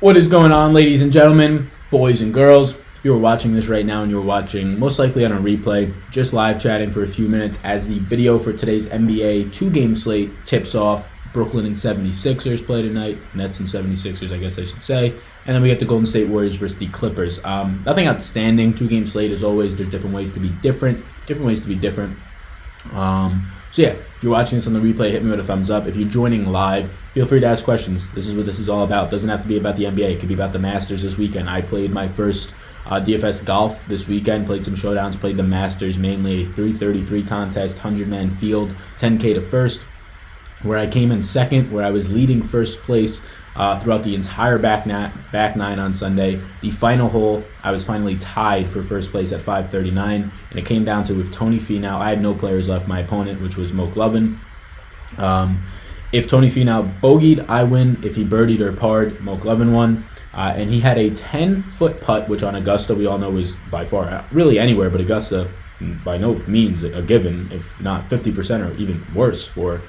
What is going on, ladies and gentlemen, boys and girls? If you are watching this right now and you're watching most likely on a replay, just live chatting for a few minutes as the video for today's NBA two-game slate tips off. Brooklyn and 76ers play tonight. Nets and 76ers, I guess I should say. And then we get the Golden State Warriors versus the Clippers. Nothing outstanding. Two-game slate as always. There's different ways to be different. So yeah, if you're watching this on the replay, hit me with a thumbs up. If you're joining live, feel free to ask questions. This is what this is all about. It doesn't have to be about the NBA. It could be about the Masters this weekend. I played my first DFS golf this weekend, played some showdowns, played the Masters, mainly a 333 contest, 100-man field, 10K to first, where I came in second, where I was leading first place throughout the entire back nine on Sunday. The final hole, I was finally tied for first place at 539, and it came down to with Tony Finau. I had no players left. My opponent, which was Moke Lovin. If Tony Finau bogeyed, I win. If he birdied or parred, Moke Lovin won. And he had a 10-foot putt, which on Augusta we all know is by far, really anywhere but Augusta, by no means a given, if not 50% or even worse for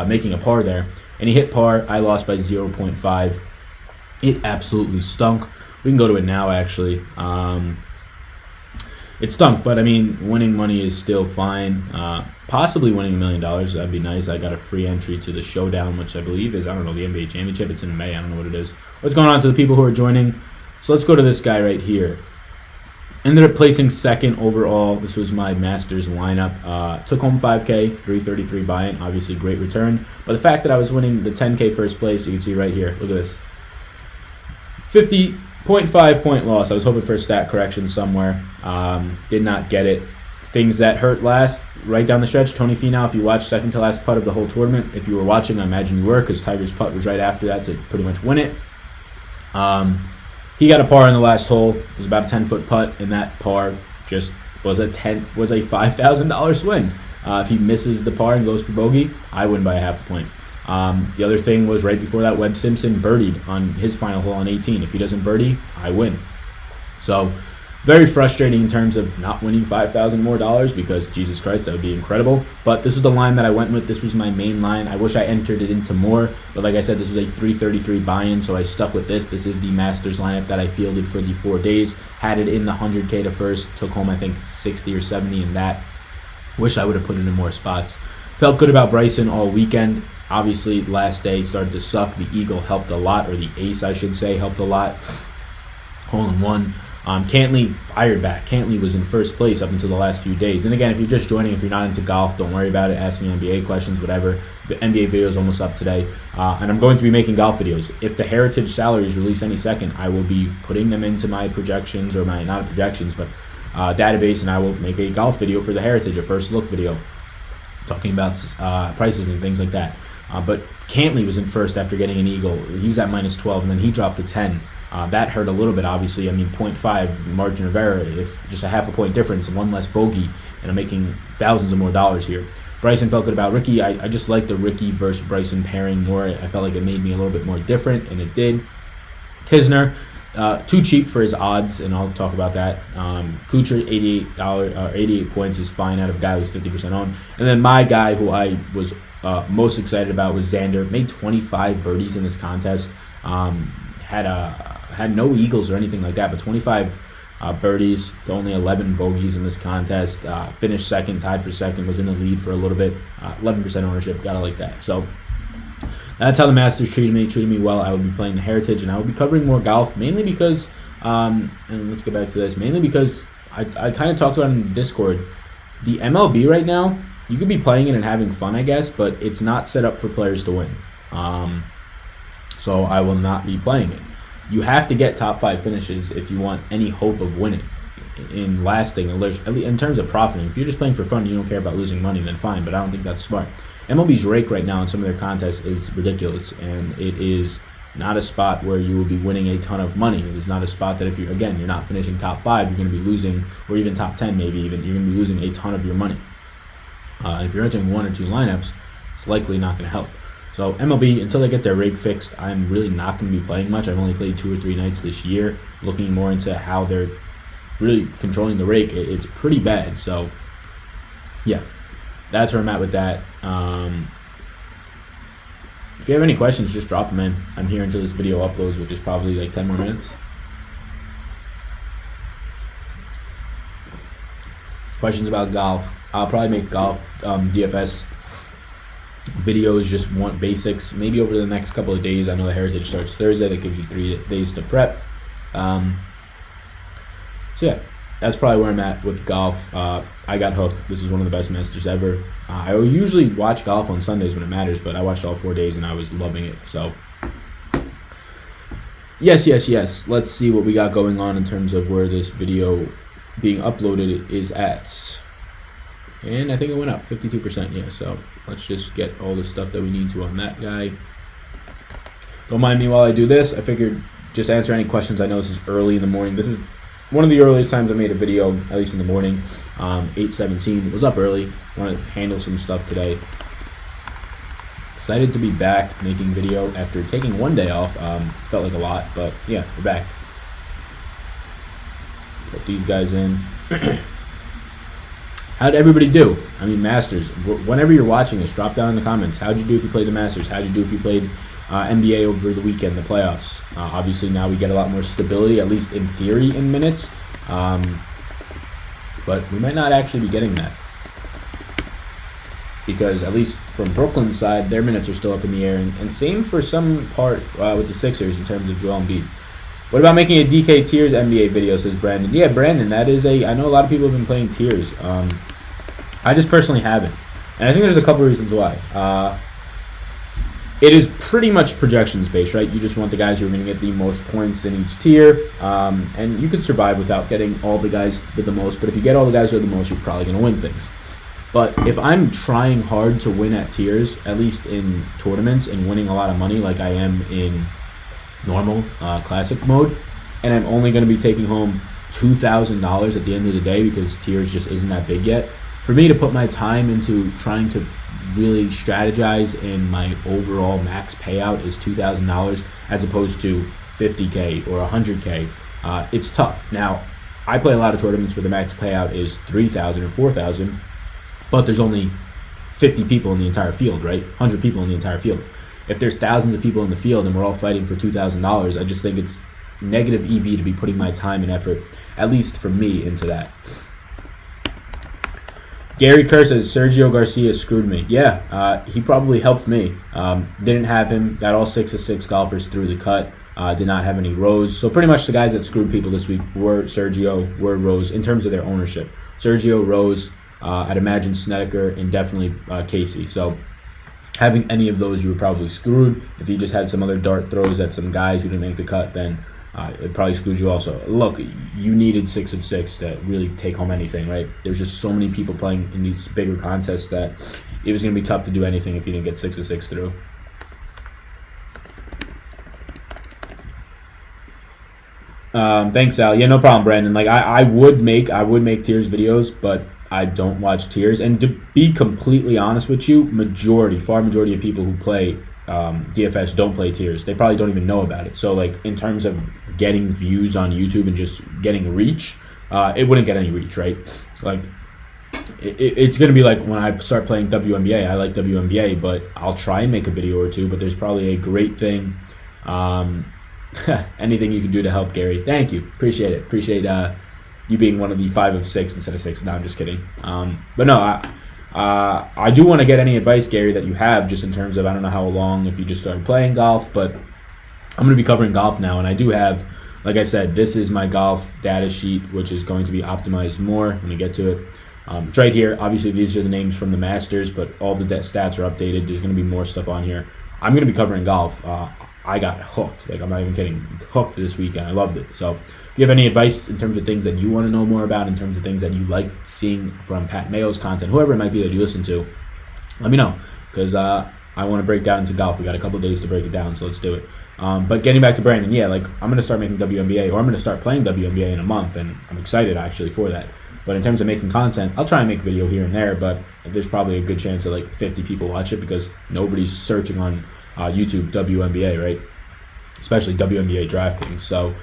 making a par there. And he hit par. I lost by 0.5. It absolutely stunk. We can go to it now, actually. It stunk, but I mean, winning money is still fine. Possibly winning $1 million, that'd be nice. I got a free entry to the showdown, which I believe is, I don't know, the NBA championship. It's in May. I don't know what it is. What's going on to the people who are joining? So let's go to this guy right here. Ended up placing second overall. This was my Masters lineup. Took home 5K, 333 buy-in. Obviously, great return. But the fact that I was winning the 10K first place, you can see right here. Look at this. 50.5 point loss. I was hoping for a stat correction somewhere. Did not get it. Things that hurt last, right down the stretch. Tony Finau, if you watched second to last putt of the whole tournament. If you were watching, I imagine you were, because Tiger's putt was right after that to pretty much win it. He got a par in the last hole. It was about a 10-foot putt, and that par just was a $5,000 swing. If he misses the par and goes for bogey, I win by a half a point. The other thing was right before that, Webb Simpson birdied on his final hole on 18. If he doesn't birdie, I win. So very frustrating in terms of not winning $5,000 more because Jesus Christ, that would be incredible. But this was the line that I went with. This was my main line. I wish I entered it into more, but like I said, this was a 333 buy-in, so I stuck with this. This is the Masters lineup that I fielded for the 4 days. Had it in the 100K to first. Took home, I think, 60 or 70 in that. Wish I would have put it in more spots. Felt good about Bryson all weekend. Obviously, last day started to suck. The Eagle helped a lot, or the Ace, I should say, helped a lot. Hole-in-one. Cantley fired back. Cantley was in first place up until the last few days. And again, if you're just joining, if you're not into golf, don't worry about it. Ask me NBA questions, whatever. The NBA video is almost up today. And I'm going to be making golf videos. If the Heritage salaries release any second, I will be putting them into my projections, or my, not projections, but database, and I will make a golf video for the Heritage, a first look video, talking about prices and things like that. But Cantley was in first after getting an eagle. He was at minus 12, and then he dropped to 10. That hurt a little bit, obviously. I mean, 0.5 margin of error, if just a half a point difference and one less bogey, and I'm making thousands of more dollars here. Bryson felt good about Ricky. I just like the Ricky versus Bryson pairing more. I felt like it made me a little bit more different, and it did. Kisner, too cheap for his odds, and I'll talk about that. Kuchar, $88 points is fine out of a guy who's 50% owned. And then my guy, who I was most excited about, was Xander. Made 25 birdies in this contest. Had no eagles or anything like that, but 25 birdies to only 11 bogeys in this contest. Finished second, tied for second, was in the lead for a little bit. 11% ownership, gotta like that. So that's how the Masters treated me well. I would be playing the Heritage, and I would be covering more golf, mainly because, and let's get back to this, mainly because I kind of talked about it in Discord. The MLB right now, you could be playing it and having fun, I guess, but it's not set up for players to win. So I will not be playing it. You have to get top 5 finishes if you want any hope of winning in lasting, in terms of profiting. If you're just playing for fun and you don't care about losing money, then fine, but I don't think that's smart. MLB's rake right now in some of their contests is ridiculous, and it is not a spot where you will be winning a ton of money. It is not a spot that if you're not finishing top 5, you're going to be losing, or even top 10 maybe even, you're going to be losing a ton of your money. If you're entering 1 or 2 lineups, it's likely not going to help. So MLB, until they get their rig fixed, I'm really not going to be playing much. I've only played 2 or 3 nights this year, looking more into how they're really controlling the rake. It's pretty bad. So, yeah, that's where I'm at with that. If you have any questions, just drop them in. I'm here until this video uploads, which is probably like 10 more minutes. Questions about golf. I'll probably make golf DFS videos, just want basics, maybe over the next couple of days. I know the Heritage starts Thursday. That gives you 3 days to prep. So yeah, that's probably where I'm at with golf. I got hooked. This is one of the best Masters ever. I usually watch golf on Sundays when it matters, but I watched all 4 days and I was loving it. So yes. Let's see what we got going on in terms of where this video being uploaded is at. And I think it went up 52%. Yeah, so let's just get all the stuff that we need to on that guy. Don't mind me while I do this. I figured just answer any questions. I know this is early in the morning. This is one of the earliest times I made a video, at least in the morning. 8:17. It was up early. Want to handle some stuff today. Excited to be back making video after taking 1 day off. Felt like a lot, but yeah, we're back. Put these guys in. How'd everybody do? I mean, Masters. Whenever you're watching this, drop down in the comments. How'd you do if you played the Masters? How'd you do if you played NBA over the weekend, the playoffs? Obviously, now we get a lot more stability, at least in theory, in minutes. But we might not actually be getting that. Because, at least from Brooklyn's side, their minutes are still up in the air. And same for some part with the Sixers in terms of Joel Embiid. What about making a DK Tiers NBA video, says Brandon. Yeah, Brandon, that is I know a lot of people have been playing Tiers. I just personally haven't. And I think there's a couple reasons why. It is pretty much projections based, right? You just want the guys who are going to get the most points in each tier. And you could survive without getting all the guys with the most. But if you get all the guys with the most, you're probably going to win things. But if I'm trying hard to win at tiers, at least in tournaments, and winning a lot of money like I am in normal classic mode, and I'm only going to be taking home $2,000 at the end of the day because tiers just isn't that big yet, for me to put my time into trying to really strategize and my overall max payout is $2,000 as opposed to 50K or 100K, it's tough. Now, I play a lot of tournaments where the max payout is 3,000 or 4,000, but there's only 50 people in the entire field, right? 100 people in the entire field. If there's thousands of people in the field and we're all fighting for $2,000, I just think it's negative EV to be putting my time and effort, at least for me, into that. Gary Kerr says, Sergio Garcia screwed me. Yeah, he probably helped me. Didn't have him. Got all 6 of 6 golfers through the cut. Did not have any Rose. So pretty much the guys that screwed people this week were Sergio, were Rose, in terms of their ownership. Sergio, Rose, I'd imagine Snedeker, and definitely Casey. So having any of those, you were probably screwed. If you just had some other dart throws at some guys who didn't make the cut, then it probably screwed you also. Look, you needed 6 of 6 to really take home anything, right? There's just so many people playing in these bigger contests that it was going to be tough to do anything if you didn't get 6 of 6 through. Thanks, Al. Yeah, no problem, Brandon. Like I would make tiers videos, but I don't watch tiers. And to be completely honest with you, far majority of people who play DFS don't play tiers. They probably don't even know about it. So like in terms of getting views on YouTube and just getting reach, it wouldn't get any reach, right? Like it's going to be like when I start playing WNBA. I like WNBA, but I'll try and make a video or two, but there's probably a great thing. Anything you can do to help, Gary. Thank you. Appreciate it. Appreciate you being one of the 5 of 6 instead of 6. No, I'm just kidding. But no, I do want to get any advice, Gary, that you have, just in terms of, I don't know how long, if you just started playing golf, but I'm going to be covering golf now, and I do have, like I said, this is my golf data sheet, which is going to be optimized more when we get to it. It's right here. Obviously, these are the names from the Masters, but all the stats are updated. There's going to be more stuff on here. I'm going to be covering golf. I got hooked. Like, I'm not even kidding. Hooked this weekend. I loved it. So if you have any advice in terms of things that you want to know more about, in terms of things that you like seeing from Pat Mayo's content, whoever it might be that you listen to, let me know, because I want to break down into golf. We got a couple of days to break it down, so let's do it. But getting back to Brandon, yeah, like I'm going to start making WNBA, or I'm going to start playing WNBA in a month, and I'm excited actually for that. But in terms of making content, I'll try and make video here and there, but there's probably a good chance that like 50 people watch it because nobody's searching on YouTube WNBA, right? Especially WNBA Draftkings. So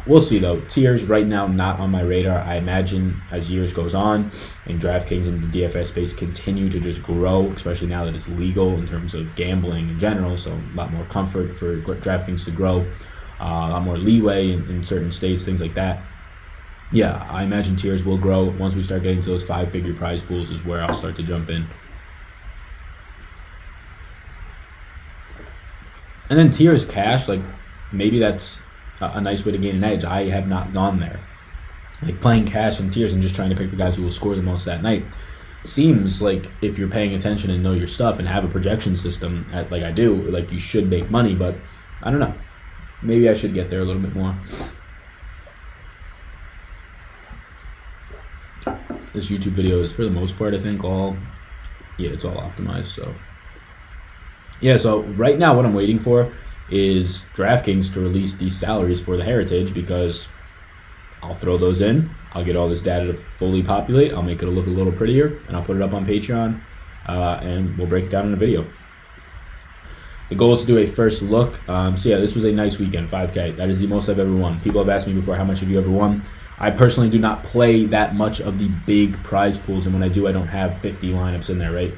We'll see, though. Tiers right now not on my radar. I imagine as years goes on and DraftKings and the DFS space continue to just grow, especially now that it's legal in terms of gambling in general, so a lot more comfort for DraftKings to grow, a lot more leeway in certain states, things like that. Yeah, I imagine tiers will grow. Once we start getting to those 5-figure prize pools is where I'll start to jump in. And then tiers cash, like maybe that's a nice way to gain an edge. I have not gone there. Like playing cash and tiers and just trying to pick the guys who will score the most that night seems like if you're paying attention and know your stuff and have a projection system like I do, like you should make money, but I don't know. Maybe I should get there a little bit more. This YouTube video is for the most part, I think, it's all optimized. So yeah, so right now what I'm waiting for is DraftKings to release these salaries for the Heritage, because I'll throw those in. I'll get all this data to fully populate. I'll make it look a little prettier, and I'll put it up on Patreon, and we'll break it down in a video. The goal is to do a first look. So yeah, this was a nice weekend, 5K. That is the most I've ever won. People have asked me before, how much have you ever won? I personally do not play that much of the big prize pools, and when I do, I don't have 50 lineups in there, right?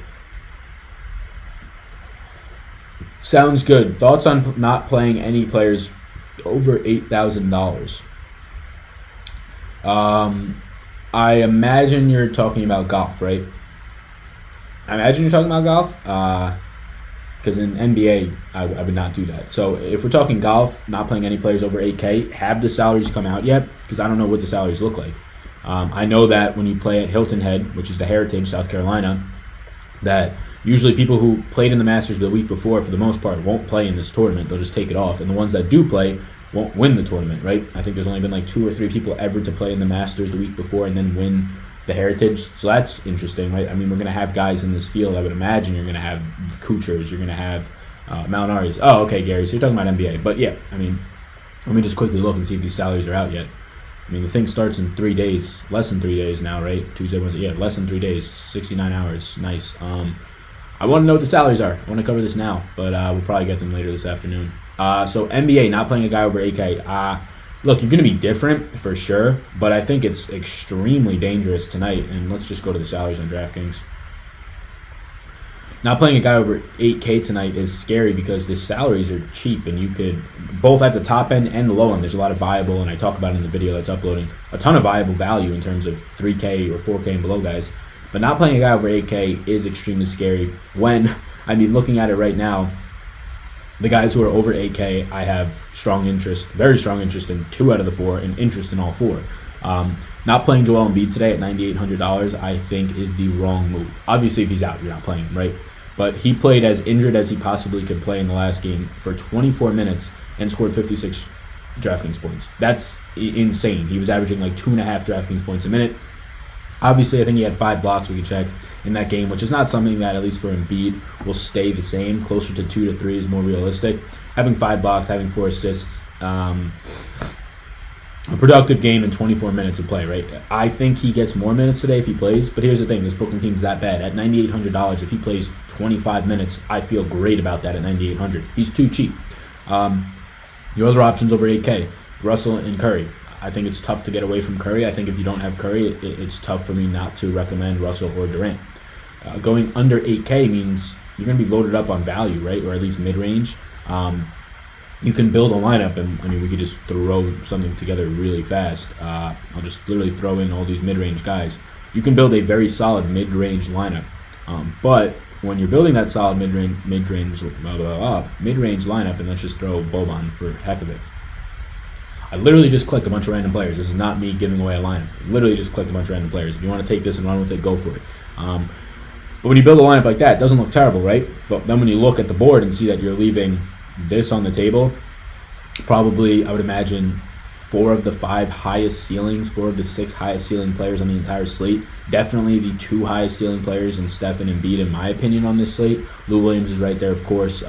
Sounds good. Thoughts on not playing any players over $8,000? I imagine you're talking about golf, right? I imagine you're talking about golf. Because in NBA, I would not do that. So if we're talking golf, not playing any players over 8K, have the salaries come out yet? Because I don't know what the salaries look like. I know that when you play at Hilton Head, which is the Heritage, South Carolina, that usually people who played in the Masters the week before, for the most part, won't play in this tournament. They'll just take it off. And the ones that do play won't win the tournament, right? I think there's only been like 2 or 3 people ever to play in the Masters the week before and then win the Heritage. So that's interesting, right? I mean, we're going to have guys in this field. I would imagine you're going to have Kuchers, you're going to have Malinaris. Oh, okay, Gary, so you're talking about NBA. But yeah, I mean, let me just quickly look and see if these salaries are out yet. I mean, the thing starts in 3 days, less than 3 days now, right? Tuesday, Wednesday, yeah, less than 3 days, 69 hours. Nice. I want to know what the salaries are. I want to cover this now, but we'll probably get them later this afternoon. So NBA, not playing a guy over 8K. Look, you're going to be different for sure, but I think it's extremely dangerous tonight. And let's just go to the salaries on DraftKings. Not playing a guy over 8K tonight is scary because the salaries are cheap, and you could, both at the top end and the low end, there's a lot of viable, and I talk about it in the video that's uploading, a ton of viable value in terms of 3K or 4K and below guys. But not playing a guy over 8K is extremely scary when, I mean, looking at it right now, the guys who are over 8K, I have strong interest, very strong interest in 2 out of the 4 and interest in all 4. Not playing Joel Embiid today at $9,800, I think, is the wrong move. Obviously, if he's out, you're not playing him, right? But he played as injured as he possibly could play in the last game for 24 minutes and scored 56 DraftKings points. That's insane. He was averaging like 2.5 DraftKings points a minute. Obviously, I think he had 5 blocks we can check in that game, which is not something that, at least for Embiid, will stay the same. Closer to 2 to 3 is more realistic. Having 5 blocks, having 4 assists, a productive game in 24 minutes of play, right? I think he gets more minutes today if he plays, but here's the thing, this Brooklyn team's that bad. At $9,800, if he plays 25 minutes, I feel great about that at $9,800. He's too cheap. Your other options over 8K, Russell and Curry. I think it's tough to get away from Curry. I think if you don't have Curry, it's tough for me not to recommend Russell or Durant. Going under 8K means you're going to be loaded up on value, right? Or at least mid-range. You can build a lineup, and I mean, we could just throw something together really fast. I'll just literally throw in all these mid-range guys. You can build a very solid mid-range lineup. But when you're building that solid mid-range lineup, and let's just throw Boban for heck of it. I literally just clicked a bunch of random players. This is not me giving away a lineup. I literally just clicked a bunch of random players. If you want to take this and run with it, go for it. But when you build a lineup like that, it doesn't look terrible, right? But then when you look at the board and see that you're leaving this on the table, probably, I would imagine, 4 of the 5 highest ceilings, 4 of the 6 highest ceiling players on the entire slate. Definitely the 2 highest ceiling players in Steph and Embiid, in my opinion, on this slate. Lou Williams is right there, of course.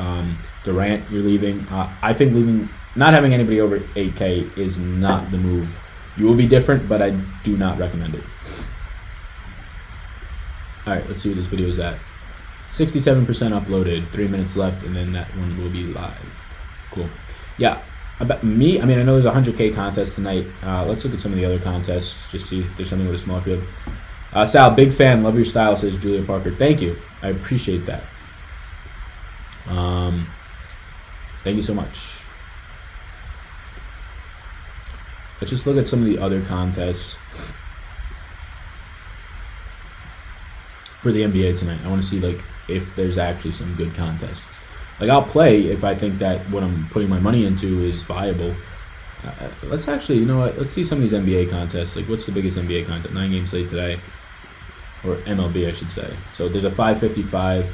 Durant, you're leaving. I think not having anybody over 8K is not the move. You will be different, but I do not recommend it. All right, let's see what this video is at. 67% uploaded, 3 minutes left, and then that one will be live. Cool. Yeah, About me, I mean, I know there's a 100K contest tonight. Let's look at some of the other contests, just see if there's something with a small field. Sal, big fan, love your style, says Julia Parker. Thank you. I appreciate that. Thank you so much. Let's just look at some of the other contests for the NBA tonight. I want to see like if there's actually some good contests. Like I'll play if I think that what I'm putting my money into is viable. Let's actually, you know what? Let's see some of these NBA contests. Like what's the biggest NBA contest? 9 game slate today, or MLB I should say. So there's a 555 to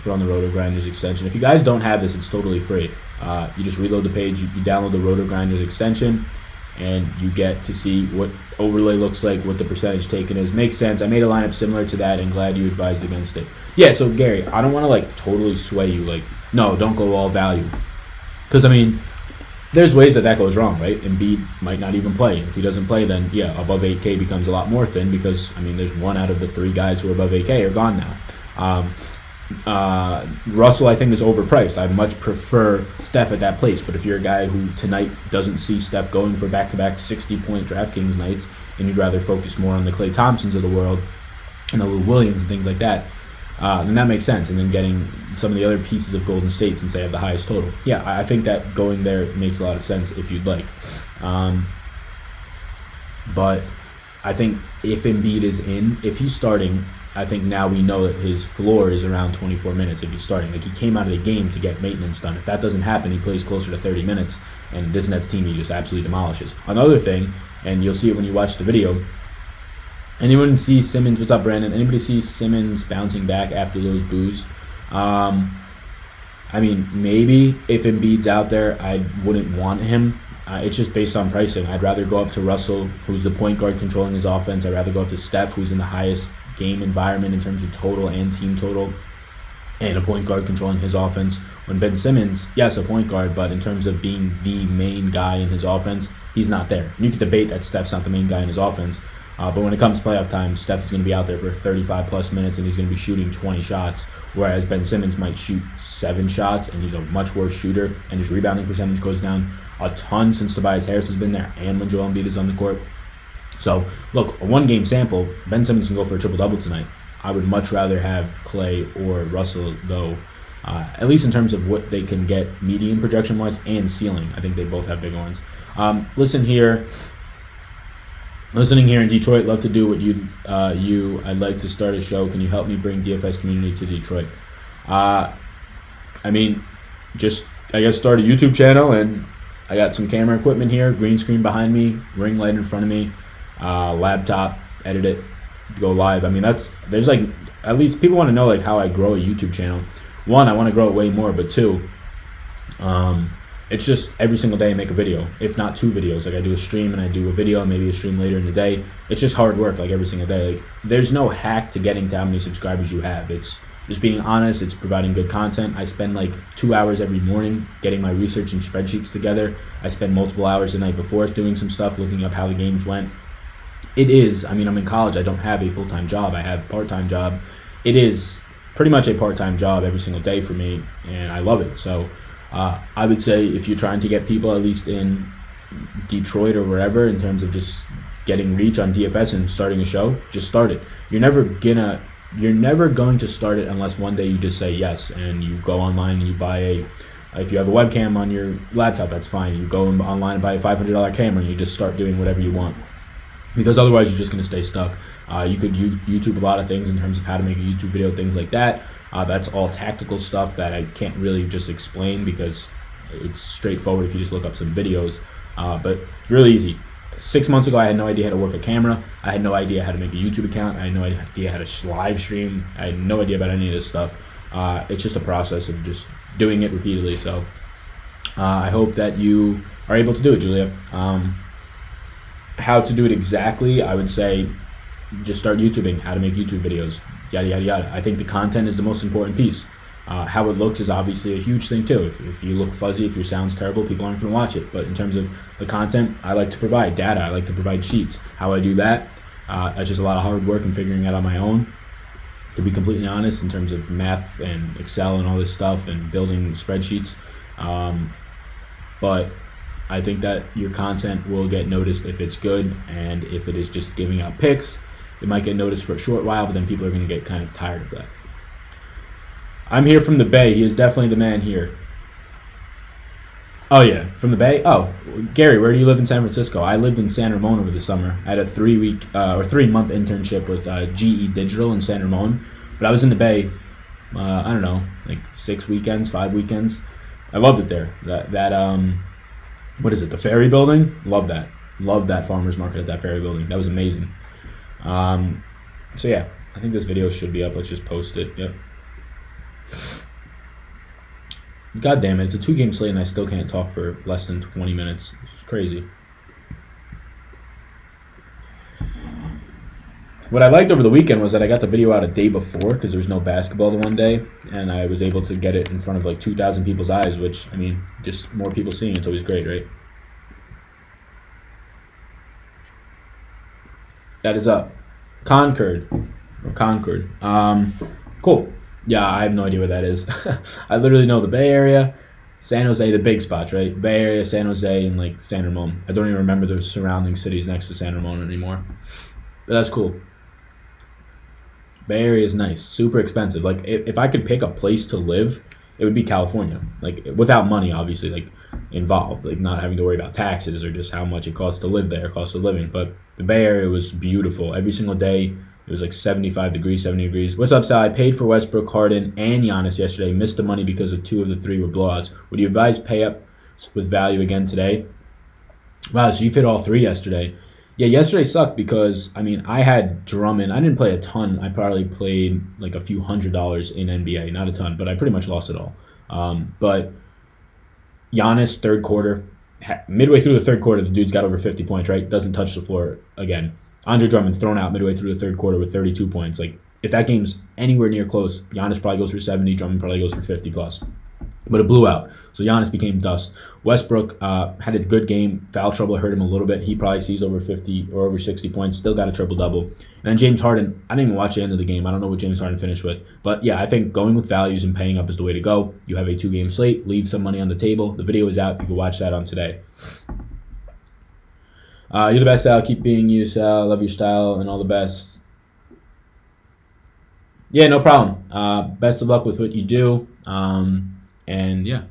put on the Roto Grinders extension. If you guys don't have this, it's totally free. You just reload the page, you download the Roto Grinders extension, and you get to see what overlay looks like, what the percentage taken is. Makes sense. I made a lineup similar to that and glad you advised against it. Yeah, so Gary, I don't want to like totally sway you. Like, no, don't go all value. Because, I mean, there's ways that goes wrong, right? Embiid might not even play. If he doesn't play, then, yeah, above 8K becomes a lot more thin because, I mean, there's 1 out of the 3 guys who are above 8K are gone now. Russell, I think, is overpriced. I much prefer Steph at that place. But if you're a guy who tonight doesn't see Steph going for back-to-back 60-point DraftKings nights and you'd rather focus more on the Klay Thompsons of the world and the Lou Williams and things like that, then that makes sense. And then getting some of the other pieces of Golden State since they have the highest total. Yeah, I think that going there makes a lot of sense if you'd like. But I think if Embiid is in, if he's starting, I think now we know that his floor is around 24 minutes if he's starting. Like, he came out of the game to get maintenance done. If that doesn't happen, he plays closer to 30 minutes, and this Nets team he just absolutely demolishes. Another thing, and you'll see it when you watch the video, anyone see Simmons? What's up, Brandon? Anybody see Simmons bouncing back after those boos? I mean, maybe if Embiid's out there, I wouldn't want him. It's just based on pricing. I'd rather go up to Russell, who's the point guard controlling his offense. I'd rather go up to Steph, who's in the highest game environment in terms of total and team total, and a point guard controlling his offense. When Ben Simmons, yes, a point guard, but in terms of being the main guy in his offense, he's not there. You could debate that Steph's not the main guy in his offense, but when it comes to playoff time, Steph is going to be out there for 35-plus minutes, and he's going to be shooting 20 shots, whereas Ben Simmons might shoot 7 shots, and he's a much worse shooter, and his rebounding percentage goes down a ton since Tobias Harris has been there and when Joel Embiid is on the court. So, look, a one-game sample, Ben Simmons can go for a triple-double tonight. I would much rather have Klay or Russell, though, at least in terms of what they can get median projection-wise and ceiling. I think they both have big ones. Listening here in Detroit, love to do what I'd like to start a show. Can you help me bring DFS community to Detroit? I mean, just, I guess, start a YouTube channel, and I got some camera equipment here, green screen behind me, ring light in front of me, laptop, edit it, go live. I mean, there's like, at least people want to know like how I grow a YouTube channel. One, I want to grow it way more, but 2, it's just every single day I make a video, if not 2 videos. Like, I do a stream and I do a video, maybe a stream later in the day. It's just hard work, like every single day. Like, there's no hack to getting to how many subscribers you have. It's just being honest. It's providing good content. I spend like 2 hours every morning getting my research and spreadsheets together. I spend multiple hours the night before doing some stuff, looking up how the games went. It is, I mean, I'm in college. I don't have a full-time job. I have a part-time job. It is pretty much a part-time job every single day for me, and I love it. So I would say if you're trying to get people, at least in Detroit or wherever, in terms of just getting reach on DFS and starting a show, just start it. You're never going to start it unless one day you just say yes and you go online and you buy if you have a webcam on your laptop, that's fine. You go online and buy a $500 camera and you just start doing whatever you want. Because otherwise you're just going to stay stuck. You could YouTube a lot of things in terms of how to make a YouTube video, things like that. That's all tactical stuff that I can't really just explain because it's straightforward if you just look up some videos. But it's really easy. 6 months ago, I had no idea how to work a camera. I had no idea how to make a YouTube account. I had no idea how to live stream. I had no idea about any of this stuff. It's just a process of just doing it repeatedly. So I hope that you are able to do it, Julia. How to do it exactly, I would say just start YouTubing, how to make YouTube videos, yada, yada, yada. I think the content is the most important piece. How it looks is obviously a huge thing too. If you look fuzzy, if your sound's terrible, people aren't going to watch it. But in terms of the content, I like to provide data. I like to provide sheets. How I do that, that's just a lot of hard work and figuring it out on my own. To be completely honest, in terms of math and Excel and all this stuff and building spreadsheets. But I think that your content will get noticed if it's good, and if it is just giving out picks, it might get noticed for a short while, but then people are going to get kind of tired of that. I'm here from the Bay. He is definitely the man here. Oh, yeah, from the Bay? Oh, Gary, where do you live in San Francisco? I lived in San Ramon over the summer. I had a 3-month internship with GE Digital in San Ramon, but I was in the Bay, I don't know, like 5 weekends. I loved it there. What is it, the Ferry Building? Love that. Love that farmer's market at that Ferry Building. That was amazing. So, yeah, I think this video should be up. Let's just post it. Yep. God damn it, it's a 2-game slate and I still can't talk for less than 20 minutes. It's crazy. What I liked over the weekend was that I got the video out a day before because there was no basketball the one day, and I was able to get it in front of like 2,000 people's eyes, which, I mean, just more people seeing it's always great, right? That is up. Concord. Cool. Yeah, I have no idea where that is. I literally know the Bay Area, San Jose, the big spots, right? Bay Area, San Jose, and like San Ramon. I don't even remember the surrounding cities next to San Ramon anymore. But that's cool. Bay Area is nice. Super expensive. Like, if I could pick a place to live, it would be California. Like, without money, obviously, like, involved. Like, not having to worry about taxes or just how much it costs to live there, cost of living. But the Bay Area was beautiful. Every single day, it was like 75 degrees, 70 degrees. What's up, Sal? I paid for Westbrook, Harden, and Giannis yesterday. Missed the money because of 2 of the 3 were blowouts. Would you advise pay up with value again today? Wow, so you fit all 3 yesterday. Yeah, yesterday sucked because, I mean, I had Drummond. I didn't play a ton. I probably played like a few $100s in NBA. Not a ton, but I pretty much lost it all. But Giannis, third quarter. Midway through the third quarter, the dude's got over 50 points, right? Doesn't touch the floor again. Andre Drummond thrown out midway through the third quarter with 32 points. Like, if that game's anywhere near close, Giannis probably goes for 70, Drummond probably goes for 50 plus. But it blew out. So Giannis became dust. Westbrook had a good game. Foul trouble hurt him a little bit. He probably sees over 50 or over 60 points. Still got a triple-double. And then James Harden, I didn't even watch the end of the game. I don't know what James Harden finished with. But yeah, I think going with values and paying up is the way to go. You have a 2-game slate. Leave some money on the table. The video is out. You can watch that on today. You're the best, Sal. Keep being you, Sal. Love your style and all the best. Yeah, no problem. Best of luck with what you do. And yeah,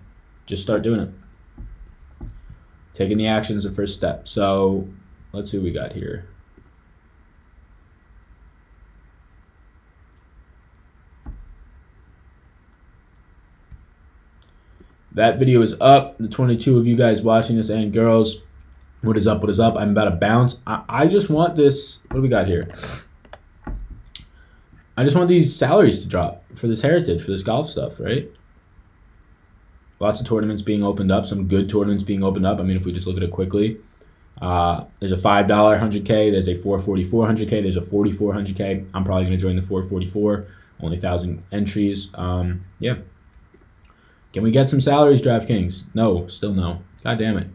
just start doing it. Taking the action is the first step. So let's see what we got here. That video is up. The 22 of you guys watching this and girls, what is up? What is up? I'm about to bounce. I just want this. What do we got here? I just want these salaries to drop for this heritage, for this golf stuff, right? Lots of tournaments being opened up. Some good tournaments being opened up. I mean, if we just look at it quickly, there's a $5 100K. There's a $444 100K. There's a $44 100K. I'm probably going to join the $444. Only 1,000 entries. Yeah. Can we get some salaries, Draftkings? No, still no. God damn it.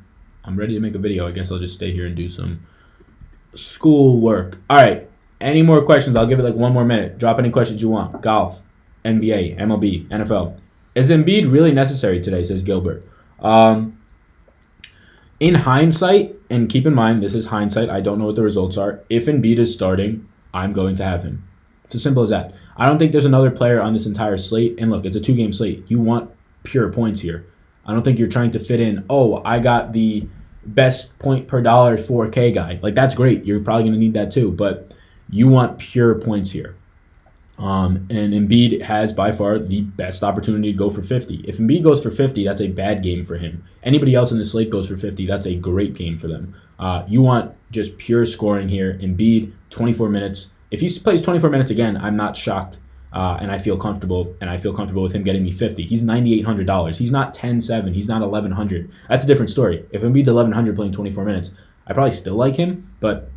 I'm ready to make a video. I guess I'll just stay here and do some school work. All right. Any more questions? I'll give it like 1 more minute. Drop any questions you want. Golf, NBA, MLB, NFL. Is Embiid really necessary today, says Gilbert? In hindsight, and keep in mind, this is hindsight. I don't know what the results are. If Embiid is starting, I'm going to have him. It's as simple as that. I don't think there's another player on this entire slate. And look, it's a 2-game slate. You want pure points here. I don't think you're trying to fit in, oh, I got the best point per dollar 4K guy. Like, that's great. You're probably going to need that too. But you want pure points here. And Embiid has by far the best opportunity to go for 50. If Embiid goes for 50, that's a bad game for him. Anybody else in the slate goes for 50, that's a great game for them. You want just pure scoring here. Embiid, 24 minutes. If he plays 24 minutes again, I'm not shocked, and I feel comfortable. And I feel comfortable with him getting me 50. He's $9,800. He's not 10-7. He's not 1,100. That's a different story. If Embiid's 1,100 playing 24 minutes, I probably still like him, but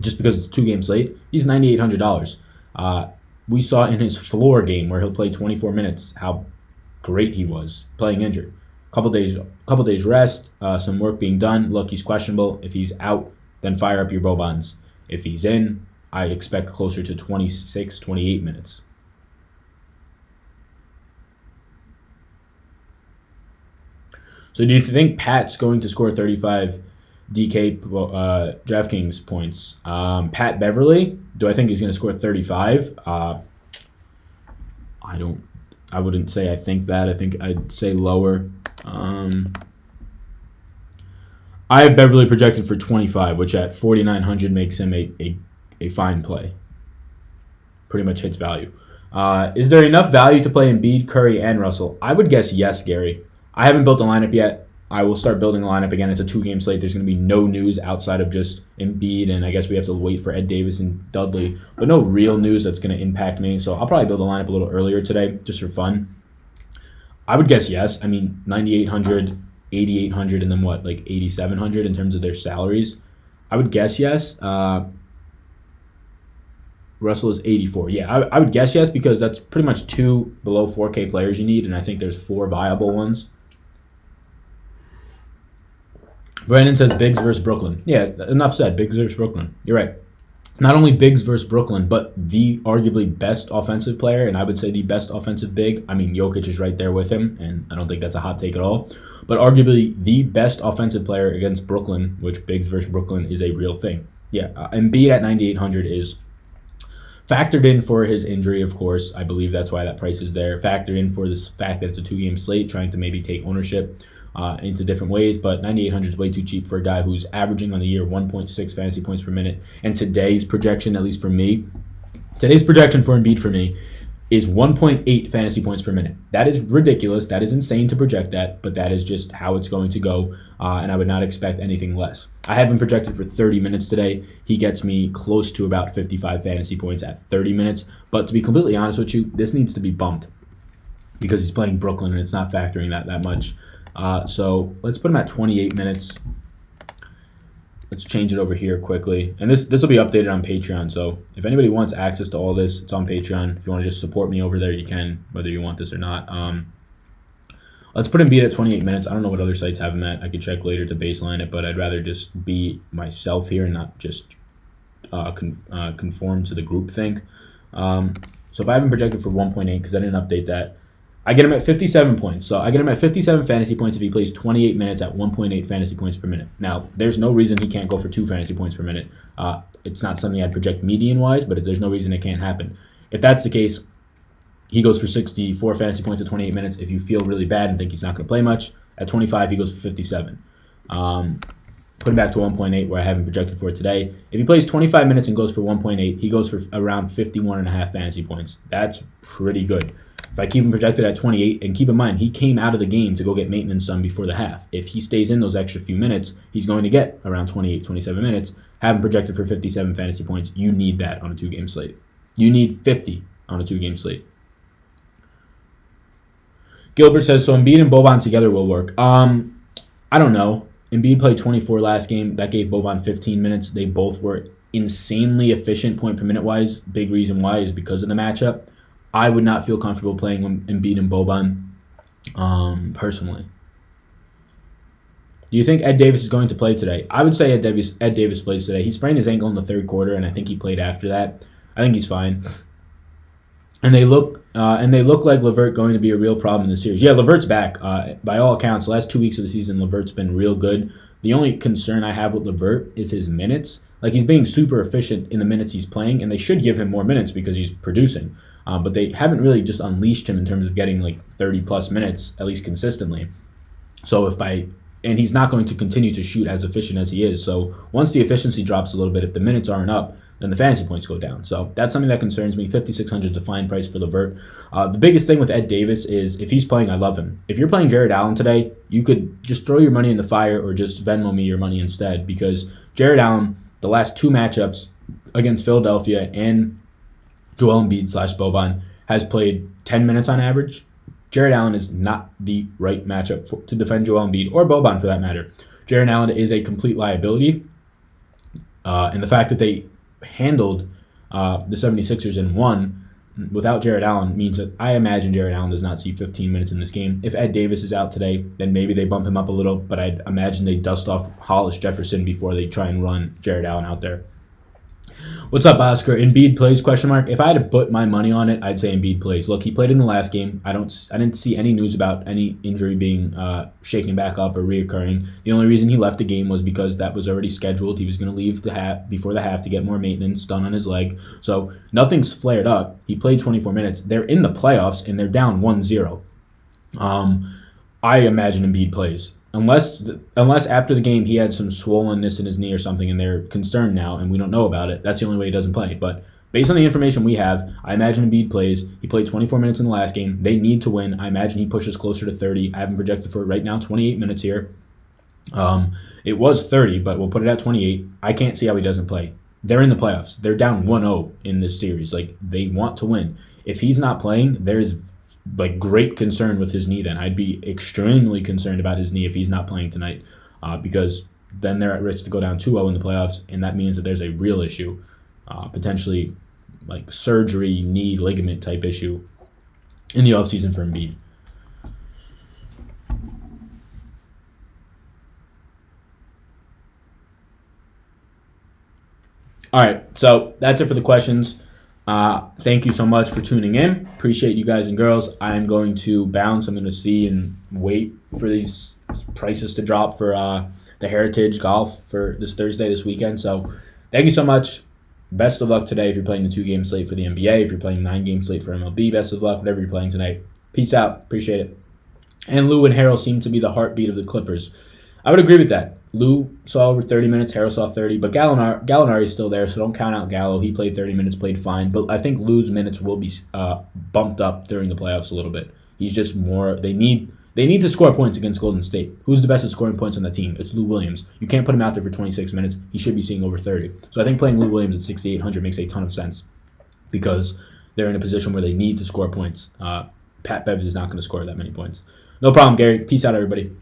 just because it's a 2-game slate, he's $9,800. We saw in his floor game where he'll play 24 minutes how great he was playing injured. Couple days rest, some work being done. Look, he's questionable. If he's out, then fire up your Bobans. If he's in, I expect closer to 26, 28 minutes. So do you think Pat's going to score 35 DK DraftKings points? Pat Beverly, do I think he's going to score 35? I wouldn't say I think that. I think I'd say lower. I have Beverly projected for 25, which at 4,900 makes him a fine play. Pretty much hits value. Is there enough value to play Embiid, Curry, and Russell? I would guess yes, Gary. I haven't built a lineup yet. I will start building a lineup again. It's a 2-game slate. There's going to be no news outside of just Embiid, and I guess we have to wait for Ed Davis and Dudley, but no real news that's going to impact me. So I'll probably build a lineup a little earlier today just for fun. I would guess yes. I mean, 9,800, 8,800, and then what, like 8,700 in terms of their salaries. I would guess yes. Russell is 84. Yeah, I would guess yes because that's pretty much 2 below 4K players you need, and I think there's 4 viable ones. Brandon says Biggs versus Brooklyn. Yeah, enough said. Biggs versus Brooklyn. You're right. Not only Biggs versus Brooklyn, but the arguably best offensive player, and I would say the best offensive big. I mean, Jokic is right there with him, and I don't think that's a hot take at all. But arguably the best offensive player against Brooklyn, which Biggs versus Brooklyn is a real thing. Yeah, Embiid at 9,800 is factored in for his injury, of course. I believe that's why that price is there. Factored in for this fact that it's a 2-game slate, trying to maybe take ownership into different ways, but 9,800 is way too cheap for a guy who's averaging on the year 1.6 fantasy points per minute. And today's projection, at least for me, today's projection for Embiid for me is 1.8 fantasy points per minute. That is ridiculous. That is insane to project that, but that is just how it's going to go, and I would not expect anything less. I have him projected for 30 minutes today. He gets me close to about 55 fantasy points at 30 minutes, but to be completely honest with you, this needs to be bumped because he's playing Brooklyn and it's not factoring that much. So let's put him at 28 minutes. Let's change it over here quickly. And this will be updated on Patreon. So if anybody wants access to all this, it's on Patreon. If you want to just support me over there, you can, whether you want this or not. Let's put Embiid at 28 minutes. I don't know what other sites have him at. I could check later to baseline it, but I'd rather just be myself here and not just conform to the group think. So if I have him projected for 1.8, because I didn't update that, I get him at 57 points. So I get him at 57 fantasy points if he plays 28 minutes at 1.8 fantasy points per minute. Now, there's no reason he can't go for 2 fantasy points per minute. It's not something I'd project median-wise, but there's no reason it can't happen. If that's the case, he goes for 64 fantasy points at 28 minutes. If you feel really bad and think he's not going to play much, at 25, he goes for 57. Put him back to 1.8 where I have him projected for today. If he plays 25 minutes and goes for 1.8, he goes for around 51.5 fantasy points. That's pretty good. If I keep him projected at 28, and keep in mind, he came out of the game to go get maintenance done before the half. If he stays in those extra few minutes, he's going to get around 28, 27 minutes. Have him projected for 57 fantasy points. You need that on a 2-game slate. You need 50 on a 2-game slate. Gilbert says, so Embiid and Boban together will work. I don't know. Embiid played 24 last game. That gave Boban 15 minutes. They both were insanely efficient point per minute wise. Big reason why is because of the matchup. I would not feel comfortable playing Embiid and Boban personally. Do you think Ed Davis is going to play today? I would say Ed Davis plays today. He sprained his ankle in the third quarter, and I think he played after that. I think he's fine. And they look like LeVert going to be a real problem in the series. Yeah, LeVert's back. By all accounts, the last 2 weeks of the season, LeVert's been real good. The only concern I have with LeVert is his minutes. Like, he's being super efficient in the minutes he's playing, and they should give him more minutes because he's producing. But they haven't really just unleashed him in terms of getting like 30-plus minutes, at least consistently. So and he's not going to continue to shoot as efficient as he is. So once the efficiency drops a little bit, if the minutes aren't up, then the fantasy points go down. So that's something that concerns me. 5,600 is a fine price for LeVert. The biggest thing with Ed Davis is if he's playing, I love him. If you're playing Jared Allen today, you could just throw your money in the fire or just Venmo me your money instead, because Jared Allen, the last 2 matchups against Philadelphia and Joel Embiid / Boban, has played 10 minutes on average. Jared Allen is not the right matchup to defend Joel Embiid or Boban for that matter. Jared Allen is a complete liability. And the fact that they handled the 76ers and won without Jared Allen means that I imagine Jared Allen does not see 15 minutes in this game. If Ed Davis is out today, then maybe they bump him up a little, but I'd imagine they dust off Hollis Jefferson before they try and run Jared Allen out there. What's up, Oscar? Embiid plays? Question mark. If I had to put my money on it, I'd say Embiid plays. Look, he played in the last game. I didn't see any news about any injury being shaken back up or reoccurring. The only reason he left the game was because that was already scheduled. He was going to leave the half before the half to get more maintenance done on his leg. So nothing's flared up. He played 24 minutes. They're in the playoffs and they're down 1-0. I imagine Embiid plays. Unless after the game he had some swollenness in his knee or something and they're concerned now and we don't know about it, that's the only way he doesn't play. But based on the information we have, I imagine Embiid plays. He played 24 minutes in the last game. They need to win. I imagine he pushes closer to 30. I have him projected for right now 28 minutes here. It was 30, but we'll put it at 28. I can't see how he doesn't play. They're in the playoffs. They're down 1-0 in this series. Like, they want to win. If he's not playing, there's great concern with his knee then. I'd be extremely concerned about his knee if he's not playing tonight because then they're at risk to go down 2-0 in the playoffs, and that means that there's a real issue, potentially like surgery, knee ligament type issue in the offseason for Embiid. All right, so that's it for the questions. Thank you so much for tuning in. Appreciate you guys and girls. I'm going to bounce. I'm going to see and wait for these prices to drop for the Heritage Golf for this weekend. So thank you so much. Best of luck today if you're playing the 2-game slate for the NBA. If you're playing 9-game slate for MLB, best of luck, whatever you're playing tonight. Peace out. Appreciate it. And Lou and Harrell seem to be the heartbeat of the Clippers. I would agree with that. Lou saw over 30 minutes, Harrell saw 30, but Gallinari's still there, so don't count out Gallo. He played 30 minutes, played fine, but I think Lou's minutes will be bumped up during the playoffs a little bit. He's just more. They need to score points against Golden State. Who's the best at scoring points on that team? It's Lou Williams. You can't put him out there for 26 minutes. He should be seeing over 30. So I think playing Lou Williams at 6,800 makes a ton of sense because they're in a position where they need to score points. Pat Bev is not going to score that many points. No problem, Gary. Peace out, everybody.